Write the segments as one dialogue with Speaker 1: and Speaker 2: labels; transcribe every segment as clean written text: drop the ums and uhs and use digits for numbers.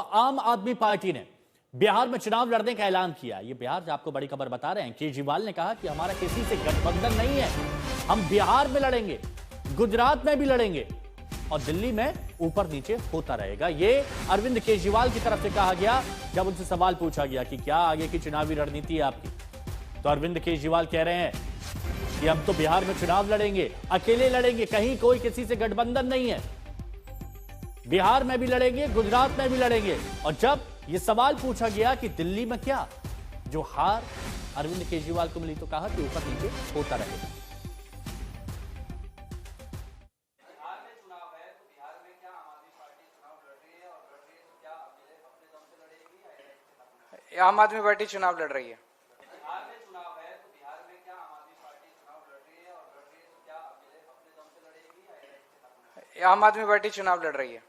Speaker 1: अब आम आदमी पार्टी ने बिहार में चुनाव लड़ने का ऐलान किया। ये बिहार से आपको बड़ी खबर बता रहे हैं। केजरीवाल ने कहा कि हमारा किसी से गठबंधन नहीं है, हम बिहार में लड़ेंगे, गुजरात में भी लड़ेंगे और दिल्ली में ऊपर नीचे होता रहेगा। ये अरविंद केजरीवाल की तरफ से कहा गया जब उनसे सवाल पूछा गया कि क्या आगे की चुनावी रणनीति है आपकी। तो अरविंद केजरीवाल कह रहे हैं कि हम तो बिहार में चुनाव लड़ेंगे, अकेले लड़ेंगे, कहीं कोई किसी से गठबंधन नहीं है, बिहार में भी लड़ेंगे, गुजरात में भी लड़ेंगे। और जब यह सवाल पूछा गया कि दिल्ली में क्या, जो हार अरविंद केजरीवाल को मिली, तो कहा कि ऊपर नीचे होता रहेगा।
Speaker 2: आम आदमी पार्टी चुनाव लड़ रही है। आम आदमी पार्टी चुनाव लड़ रही है।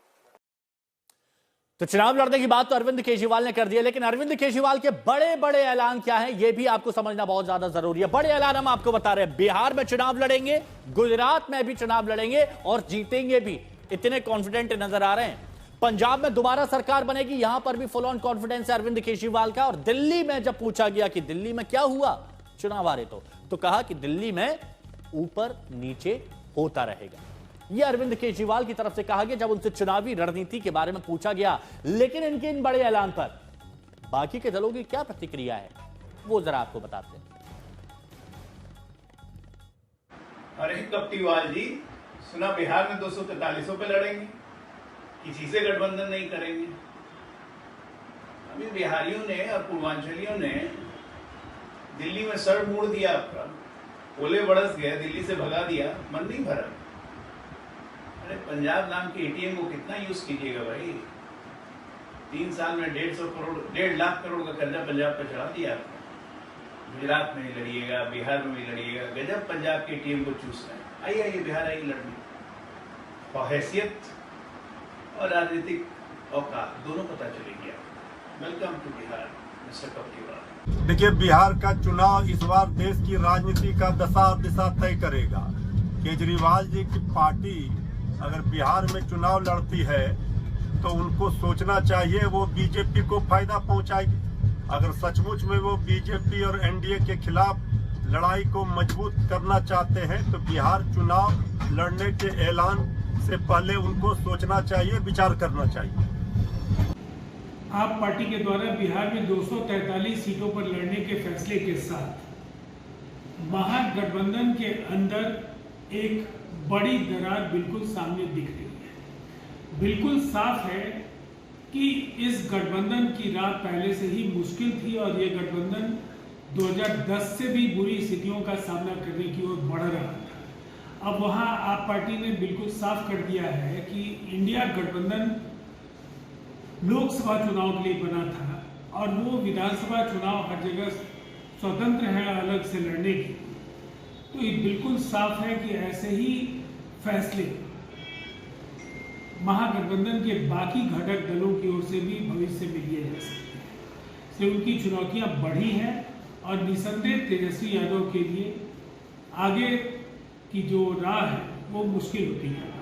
Speaker 1: तो चुनाव लड़ने की बात तो अरविंद केजरीवाल ने कर दी है, लेकिन अरविंद केजरीवाल के बड़े बड़े ऐलान क्या हैं, यह भी आपको समझना बहुत ज्यादा जरूरी है। बड़े ऐलान हम आपको बता रहे हैं, बिहार में चुनाव लड़ेंगे, गुजरात में भी चुनाव लड़ेंगे और जीतेंगे भी। इतने कॉन्फिडेंट नजर आ रहे हैं। पंजाब में दोबारा सरकार बनेगी, यहां पर भी फुल ऑन कॉन्फिडेंस है अरविंद केजरीवाल का। और दिल्ली में जब पूछा गया कि दिल्ली में क्या हुआ चुनाव हारे, तो कहा कि दिल्ली में ऊपर नीचे होता रहेगा। यह अरविंद केजरीवाल की तरफ से कहा गया जब उनसे चुनावी रणनीति के बारे में पूछा गया। लेकिन इनके इन बड़े ऐलान पर बाकी के दलों की क्या प्रतिक्रिया है, वो जरा आपको बताते हैं।
Speaker 3: अरे कप्टीवाल जी, सुना बिहार में 243 पे लड़ेंगे, किसी से गठबंधन नहीं करेंगे। अभी बिहारियों ने और पूर्वांचलियों ने दिल्ली में सर मोड़ दिया, आपका ओले बरस गए, दिल्ली से भगा दिया, मन नहीं भरा। अरे पंजाब नाम के एटीएम को कितना यूज कीजिएगा भाई। 3 साल में 1.5 लाख करोड़ का कर्जा पंजाब पर चढ़ा दिया आपने। गुजरात में भी लड़िएगा, बिहार में भी लड़िएगा, गजब पंजाब के एटीएम को चूस रहे हैं। आइए बिहार आइए लड़ने, और हैसियत और राजनीतिक औकात दोनों पता चलेगी आपको। वेलकम टू बिहार मिस्टर कप्टीवाल।
Speaker 4: देखिए, बिहार का चुनाव इस बार देश की राजनीति का दशा और दिशा तय करेगा। केजरीवाल जी की पार्टी अगर बिहार में चुनाव लड़ती है तो उनको सोचना चाहिए वो बीजेपी को फायदा पहुंचाएगी। अगर सचमुच में वो बीजेपी और एनडीए के खिलाफ लड़ाई को मजबूत करना चाहते हैं तो बिहार चुनाव लड़ने के ऐलान से पहले उनको सोचना चाहिए, विचार करना चाहिए।
Speaker 5: आप पार्टी के द्वारा बिहार में 243 सीटों पर लड़ने के फैसले के साथ महागठबंधन के अंदर एक बड़ी दरार बिल्कुल सामने दिख रही है। बिल्कुल साफ है कि इस गठबंधन की राह पहले से ही मुश्किल थी और ये गठबंधन 2010 से भी बुरी स्थितियों का सामना करने की ओर बढ़ रहा था। अब वहां आप पार्टी ने बिल्कुल साफ कर दिया है कि इंडिया गठबंधन लोकसभा चुनाव के लिए बना था और वो विधानसभा चुनाव हर जगह स्वतंत्र है अलग से लड़ने की। तो ये बिल्कुल साफ है कि ऐसे ही फैसले महागठबंधन के बाकी घटक दलों की ओर से भी भविष्य में लिए जा सकते हैं। इसलिए उनकी चुनौतियां बढ़ी हैं और निसंदेह तेजस्वी यादव के लिए आगे की जो राह है वो मुश्किल होती है।